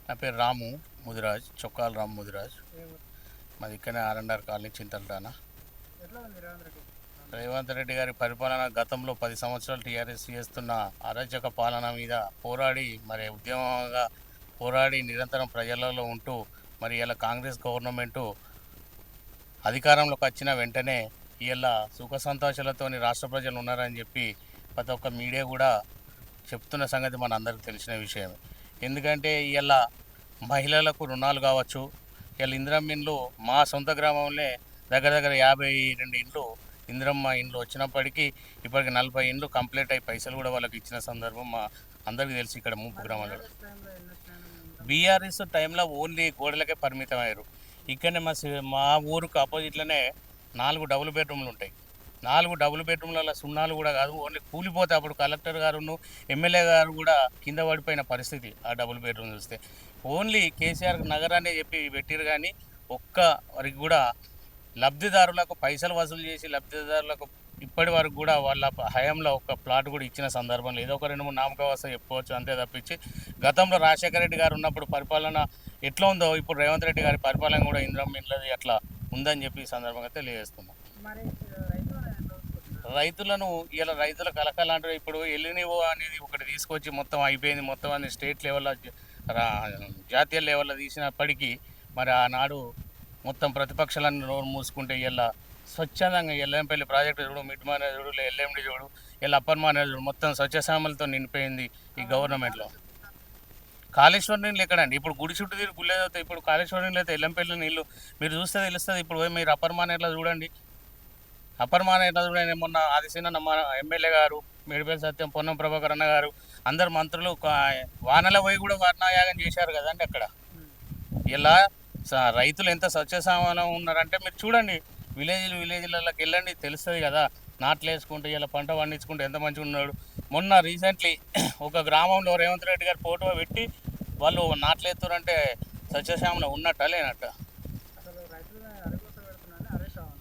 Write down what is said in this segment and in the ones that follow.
నా పేరు రాము ముదిరాజ్, చొక్కాల రాము ముదిరాజ్. మాది ఇక్కడనే ఆర్ఎండ్ఆర్ కాలనీ, చింతలటాన. రేవంత్ రెడ్డి గారి పరిపాలన గతంలో 10 సంవత్సరాలు టీఆర్ఎస్ చేస్తున్న అరాచక పాలన మీద పోరాడి, మరి ఉద్యమంగా పోరాడి నిరంతరం ప్రజలలో ఉంటూ, మరి ఇలా కాంగ్రెస్ గవర్నమెంటు అధికారంలోకి వచ్చిన వెంటనే ఇలా సుఖ సంతోషాలతోని రాష్ట్ర ప్రజలు ఉన్నారని చెప్పి ప్రతి ఒక్క మీడియా కూడా చెప్తున్న సంగతి మన అందరికీ తెలిసిన విషయమే. ఎందుకంటే ఇలా మహిళలకు రుణాలు కావచ్చు, ఇలా ఇందిరమ్మ ఇండ్లు మా సొంత గ్రామంలో దగ్గర దగ్గర 52 ఇండ్లు ఇందిరమ్మ ఇండ్లు వచ్చినప్పటికీ ఇప్పటికి 40 ఇండ్లు కంప్లీట్ అయ్యి పైసలు కూడా వాళ్ళకి ఇచ్చిన సందర్భం మా అందరికీ తెలిసి ఇక్కడ ముంపు గ్రామంలో. బీఆర్ఎస్ టైంలో ఓన్లీ గోడలకే పరిమితం అయ్యారు. ఇక్కడనే మా ఊరుకు ఆపోజిట్లోనే 4 డబుల్ బెడ్రూమ్లు ఉంటాయి. 4 డబుల్ బెడ్రూమ్ల సున్నాలు కూడా కాదు, ఓన్లీ కూలిపోతే అప్పుడు కలెక్టర్ గారును ఎమ్మెల్యే గారు కూడా కింద పడిపోయిన పరిస్థితి. ఆ డబుల్ బెడ్రూమ్ చూస్తే ఓన్లీ కేసీఆర్ నగరాన్ని చెప్పి పెట్టిరు, కానీ ఒక్క వరకు కూడా లబ్ధిదారులకు పైసలు వసూలు చేసి లబ్ధిదారులకు ఇప్పటి వరకు కూడా వాళ్ళ హయాంలో ఒక ప్లాట్ కూడా ఇచ్చిన సందర్భంలో ఏదో ఒక 2-3 నామకావస్థ చెప్పుకోవచ్చు, అంతే తప్పించి గతంలో రాజశేఖర రెడ్డి గారు ఉన్నప్పుడు పరిపాలన ఎట్లా ఉందో ఇప్పుడు రేవంత్ రెడ్డి గారి పరిపాలన కూడా ఇందిరమ్మ ఇండ్లది అట్లా ఉందని చెప్పి ఈ సందర్భంగా తెలియజేస్తున్నాం. రైతులను ఇలా రైతుల కలకలాంటి ఇప్పుడు ఎల్లినివో అనేది ఒకటి తీసుకొచ్చి మొత్తం అయిపోయింది, మొత్తం అన్ని స్టేట్ లెవెల్లో జాతీయ లెవెల్లో తీసినప్పటికీ మరి ఆనాడు మొత్తం ప్రతిపక్షాలన్నీ నోరు మూసుకుంటే ఇలా స్వచ్ఛందంగా ఎల్లంపల్లి ప్రాజెక్టు చూడు, మిడ్ మానేజ్ చూడు, ఎల్ఎండి చూడు, ఇలా అప్పర్ మానేజ్ చూడు, మొత్తం స్వచ్ఛశామలతో నిండిపోయింది ఈ గవర్నమెంట్లో. కాళేశ్వరం నీళ్ళు ఎక్కడండి? ఇప్పుడు గుడి చుట్టూ తిరిగి గుళ్ళేదవుతాయి. ఇప్పుడు కాళేశ్వరం నీళ్ళు అయితే ఎల్లంపల్లి నీళ్ళు మీరు చూస్తే తెలుస్తుంది. ఇప్పుడు మీరు అప్పర్ మానేట్లో చూడండి, అప్పర్ మానేట్లో చూడండి. మొన్న ఆదిశీన మన ఎమ్మెల్యే గారు మేడిపల్లి సత్యం, పొన్నం ప్రభాకర్ అన్న గారు, అందరు మంత్రులు వానల పోయి కూడా వర్ణయాగం చేశారు కదండి అక్కడ. ఇలా రైతులు ఎంత స్వచ్ఛసామలం ఉన్నారంటే మీరు చూడండి, విలేజ్లలోకి వెళ్ళండి, తెలుస్తుంది కదా. నాట్లు వేసుకుంటూ ఇలా పంట పండించుకుంటూ ఎంత మంచిగా ఉన్నాడు. మొన్న రీసెంట్లీ ఒక గ్రామంలో రేవంత్ రెడ్డి గారు ఫోటో పెట్టి వాళ్ళు నాట్లు వేస్తారంటే సస్యశ్యామలం ఉన్నట్ట లేనట్ట?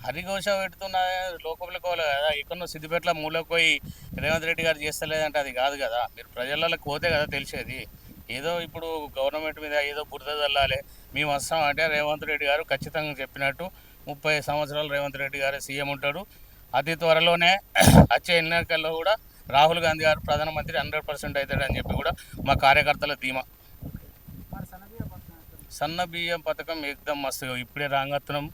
హరిఘోష పెడుతున్న లోకంలోకి పోలే కదా. ఎక్కడో సిద్దిపేటలో మూలకు పోయి రేవంత్ రెడ్డి గారు చేస్తలేదంటే అది కాదు కదా. మీరు ప్రజలలోకి పోతే కదా తెలిసేది. ఏదో ఇప్పుడు గవర్నమెంట్ మీద ఏదో బురద చల్లాలి, మేము వస్తాం అంటే రేవంత్ రెడ్డి గారు ఖచ్చితంగా చెప్పినట్టు 30 సంవత్సరాలు రేవంత్ రెడ్డి గారు సీఎం ఉంటాడు. అతి త్వరలోనే వచ్చే ఎన్నికల్లో కూడా రాహుల్ గాంధీ గారు ప్రధానమంత్రి 100% అవుతాడని చెప్పి కూడా మా కార్యకర్తల ధీమా. సన్న బియ్యం పథకం ఏకదం మస్తు. ఇప్పుడే రాంగత్నం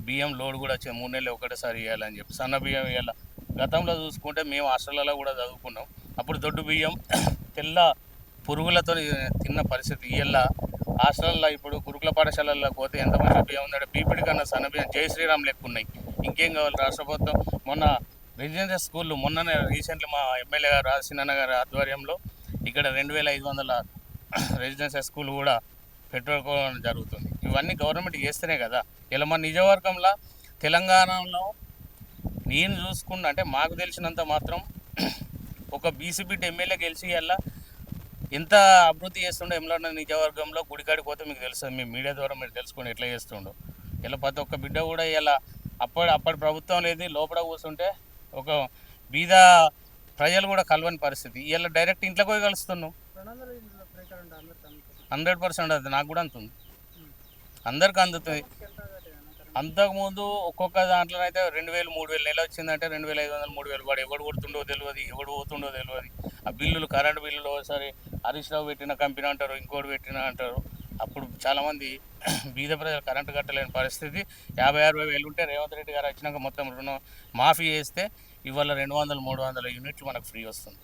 బియ్యం లోడ్ కూడా వచ్చే 3 నెలలు ఒకటేసారి ఇవ్వాలని చెప్పి సన్న బియ్యం ఇవ్వాలి. గతంలో చూసుకుంటే మేము హాస్టళ్లలో కూడా చదువుకున్నాం. అప్పుడు దొడ్డు బియ్యం తెల్ల పురుగులతో తిన్న పరిస్థితి. ఇలా హాస్టల్లో ఇప్పుడు గురుకుల పాఠశాలల్లో పోతే ఎంత మంచి బియ్యం ఉందంటే పీపీడి కన్నా సన్న బియ్యం జై శ్రీరామ్ లెక్క ఉన్నాయి. ఇంకేం కావాలి? రాష్ట్ర ప్రభుత్వం మొన్న రెసిడెన్షియల్ స్కూళ్ళు మొన్ననే రీసెంట్లీ మా ఎమ్మెల్యే గారు రాజసినన్న గారి ఆధ్వర్యంలో ఇక్కడ 2500 రెసిడెన్షియల్ స్కూల్ కూడా పెట్టుకోవడం జరుగుతుంది. ఇవన్నీ గవర్నమెంట్ చేస్తేనే కదా. ఇలా మన నిజవర్గంలో తెలంగాణలో నేను చూసుకున్నా అంటే మాకు తెలిసినంత మాత్రం ఒక బీసీ బిడ్డ ఎమ్మెల్యే గెలిచి అలా ఎంత అభివృద్ధి చేస్తుండో ఎమ్మెల్యే నిజవర్గంలో గుడికాడికి పోతే మీకు తెలుస్తుంది. మీ మీడియా ద్వారా మీరు తెలుసుకొని ఎట్లా చేస్తుండో. ఇలా ప్రతి ఒక్క బిడ్డ కూడా ఇలా అప్పటి ప్రభుత్వం లేదు, లోపల కూర్చుంటే ఒక బీద ప్రజలు కూడా కలవని పరిస్థితి. ఇలా డైరెక్ట్ ఇంట్లోకి పోయి కలుస్తున్నాం. 100% అది నాకు కూడా అందుతుంది, అందరికి అందుతుంది. అంతకుముందు ఒక్కొక్క దాంట్లో అయితే 2000 3000 నెల వచ్చిందంటే 2500 3000 వాడు ఎవడు కొడుతుండో తెలియదు, ఎవడు పోతుండో తెలియదు. ఆ బిల్లులు కరెంటు బిల్లులు ఒకసారి హరీష్ రావు పెట్టిన కంపెనీ అంటారు, ఇంకోటి పెట్టిన అంటారు. అప్పుడు చాలామంది బీద ప్రజలు కరెంటు కట్టలేని పరిస్థితి. 50-60 వేలు ఉంటే రేవంత్ రెడ్డి గారు వచ్చినాక మొత్తం రుణం మాఫీ చేస్తే ఇవాళ 200-300 యూనిట్లు మనకు ఫ్రీ వస్తుంది.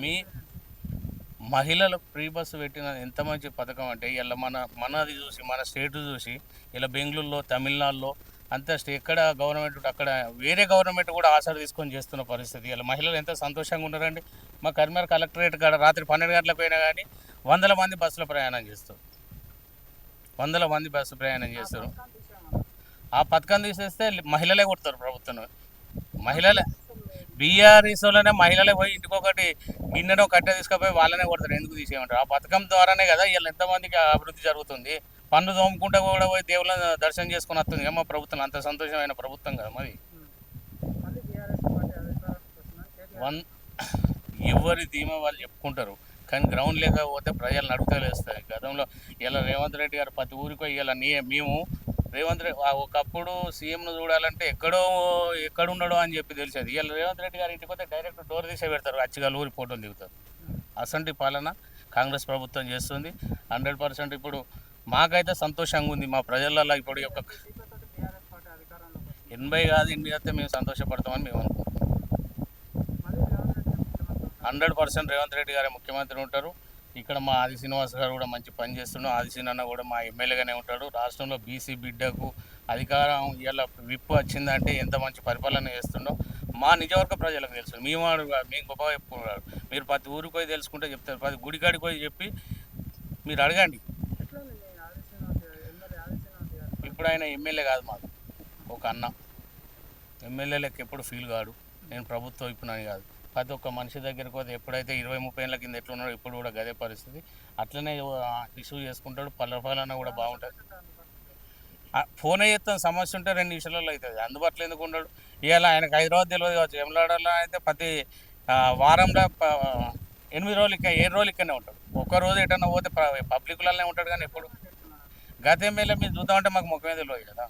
మీ మహిళలకు ఫ్రీ బస్సు పెట్టిన ఎంత మంచి పథకం అంటే ఇలా మనది చూసి మన స్టేట్ చూసి ఇలా బెంగళూరులో తమిళనాడులో అంత ఎక్కడ గవర్నమెంట్ అక్కడ వేరే గవర్నమెంట్ కూడా ఆసరా తీసుకొని చేస్తున్న పరిస్థితి. ఇలా మహిళలు ఎంత సంతోషంగా ఉన్నారండి. మా కరీంనగర్ కలెక్టరేట్ కాడ రాత్రి 12 గంటలకు పోయినా కానీ 100 మంది బస్సులో ప్రయాణం చేస్తారు, 100 మంది బస్సు ప్రయాణం చేస్తారు. ఆ పథకం తీసేస్తే మహిళలే కొడతారు ప్రభుత్వం. మహిళలే బీఆర్ఎస్లోనే మహిళలే పోయి ఇంటికొకటి గిన్నెనో కట్టె తీసుకుపోయి వాళ్ళనే కొడతారు. ఎందుకు తీసేయమంటారు? ఆ పథకం ద్వారానే కదా వీళ్ళు ఎంతమందికి అభివృద్ధి జరుగుతుంది. పన్ను తోముకుంటే కూడా పోయి దేవుళ్ళని దర్శనం చేసుకుని వస్తుంది. మా ప్రభుత్వం అంత సంతోషమైన ప్రభుత్వం కదా మరి. ఎవరి ధీమా వాళ్ళు చెప్పుకుంటారు, కానీ గ్రౌండ్ లేకపోతే ప్రజలు నడుపుతలేస్తుంది. గతంలో ఇలా రేవంత్ రెడ్డి గారు ప్రతి ఊరికి ఇలా మేము రేవంత్ రెడ్డి ఒకప్పుడు సీఎంను చూడాలంటే ఎక్కడున్నాడో అని చెప్పి తెలిసేది. ఇలా రేవంత్ రెడ్డి గారి ఇంటికి పోతే డైరెక్ట్ డోర్ తీసే పెడతారు, అచ్చిగాలు ఊరి ఫోటోలు దిగుతారు. అసంటి పాలన కాంగ్రెస్ ప్రభుత్వం చేస్తుంది. 100% ఇప్పుడు మాకైతే సంతోషంగా ఉంది. మా ప్రజలలో ఇప్పుడు యొక్క 80 కాదు 8 అయితే మేము సంతోషపడతామని మేము అనుకుంటున్నాం. 100% రేవంత్ రెడ్డి గారే ముఖ్యమంత్రి ఉంటారు. ఇక్కడ మా ఆది శ్రీనివాస్ గారు కూడా మంచి పని చేస్తున్నాడు. ఆది శ్రీనన్న కూడా మా ఎమ్మెల్యేగానే ఉంటాడు. రాష్ట్రంలో బీసీ బిడ్డకు అధికారం ఇలా విప్పు వచ్చిందంటే ఎంత మంచి పరిపాలన చేస్తుండో మా నిజవర్గ ప్రజలకు తెలుసు. మేము గొప్పగా చెప్పుకున్నారు. మీరు ప్రతి ఊరికి పోయి తెలుసుకుంటే చెప్తారు, ప్రతి గుడికాడికి పోయి చెప్పి మీరు అడగండి. ఇప్పుడు ఆయన ఎమ్మెల్యే కాదు, మాకు ఒక అన్న. ఎమ్మెల్యేలకు ఎప్పుడు ఫీల్ కాడు. నేను ప్రభుత్వం ఇప్పుడని కాదు, ప్రతి ఒక్క మనిషి దగ్గరికి పోతే ఎప్పుడైతే 20-30 ఏళ్ళ కింద ఎట్లున్నాడో ఇప్పుడు కూడా గదే పరిస్థితి. అట్లనే ఇష్యూ చేసుకుంటాడు. పల్లెపాలన కూడా బాగుంటుంది. ఫోన్ చేస్తాం, సమస్య ఉంటే 2 నిమిషాలలో అవుతుంది. అందుబాటులో ఎందుకు ఉండడు? ఇవాళ ఆయనకు హైదరాబాద్ తెలియదు కావచ్చు. ఎమ్లాడలో అయితే ప్రతి వారంలో 8 రోజులు 7 రోజులు ఇక్కడనే ఉంటాడు. ఒక్కరోజు ఎటన్నా పోతే పబ్లిక్లనే ఉంటాడు. కానీ ఎప్పుడు గత ఎమ్మెల్యే మీరు చూద్దామంటే మాకు ముఖమే తెలియదు కదా,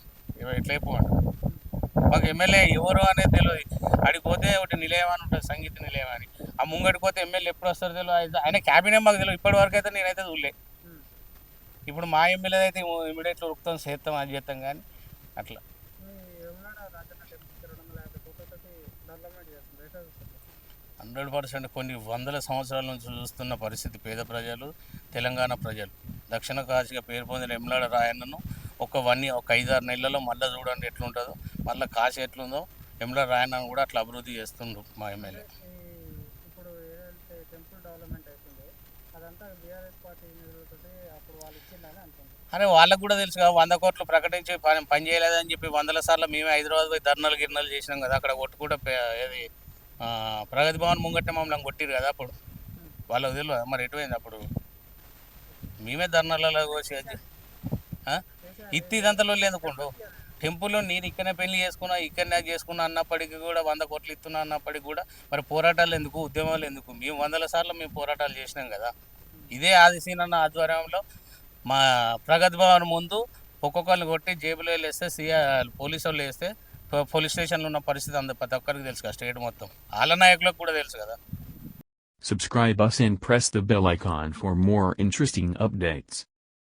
ఎట్లా అయిపోవాలి. మాకు ఎమ్మెల్యే ఎవరు అనేది తెలియదు. అడిగి పోతే ఒకటి నిలయం అని ఉంటుంది, సంగీత నిలయం అని. ఆ ముంగడికి పోతే ఎమ్మెల్యే ఎప్పుడు వస్తారో తెలియదు. ఆయన క్యాబినెట్ మాకు తెలియదు. ఇప్పటి వరకు అయితే నేనైతే చూడలే. ఇప్పుడు మా ఎమ్మెల్యే అయితే ఇమీడియట్లీ ఉరుకుతాం, చేస్తాం, అది చేస్తాం. కానీ అట్లా 100% కొన్ని వందల సంవత్సరాల నుంచి చూస్తున్న పరిస్థితి. పేద ప్రజలు, తెలంగాణ ప్రజలు, దక్షిణ కాశీగా పేరు పొందిన ఎమ్లాడ రాయన్నను ఒక 5-6 నెలల్లో మళ్ళీ చూడండి ఎట్లుంటుందో, మళ్ళీ కాశీ ఎట్లుందో ఎమ్లాడ రాయన్నను కూడా అట్లా అభివృద్ధి చేస్తుండ్రు మా ఎమ్మెల్యే. ఇప్పుడు ఏదైతే టెంపుల్ డెవలప్మెంట్ అవుతుందో అదంతా బీఆర్ఎస్ పార్టీ నిధులతోటి అప్పుడు వాళ్ళు ఇచ్చిందని అనుకుంటున్నారు. అరే వాళ్ళకు కూడా తెలుసు కదా, 100 కోట్లు ప్రకటించి పని చేయలేదని చెప్పి 100 సార్లు మేమే హైదరాబాద్ పోయి ధర్నాలు చేసినాం కదా. అక్కడ కొట్టుకుంటే ఏది ప్రగతి భవన్ ముంగట్టే మమ్మల్ని కొట్టిరు కదా. అప్పుడు వాళ్ళకి తెలియదు మరి ఎటువైంది. అప్పుడు మేమే ధర్నాలలో ఇదంతలో ఎందుకుండు. టెంపుల్లో నేను ఇక్కడనే పెళ్లి చేసుకున్నా, ఇక్కడనే చేసుకున్నా అన్నప్పటికీ కూడా 100 కోట్లు ఇస్తున్నా అన్నప్పటికీ కూడా మరి పోరాటాలు ఎందుకు, ఉద్యమాలు ఎందుకు? మేము 100 సార్లు మేము పోరాటాలు చేసినాం కదా. ఇదే ఆదిశీనన్న ఆధ్వర్యంలో మా ప్రగతి భవన్ ముందు ఒక్కొక్కరిని కొట్టి జేబులో వేస్తే పోలీసు వాళ్ళు వేస్తే పోలీస్ స్టేషన్లో ఉన్న పరిస్థితి ప్రతి ఒక్కరికి తెలుసు కదా, స్టేట్ మొత్తం. వాళ్ళ నాయకులకు కూడా తెలుసు కదా. Subscribe us and press the bell icon for more interesting updates.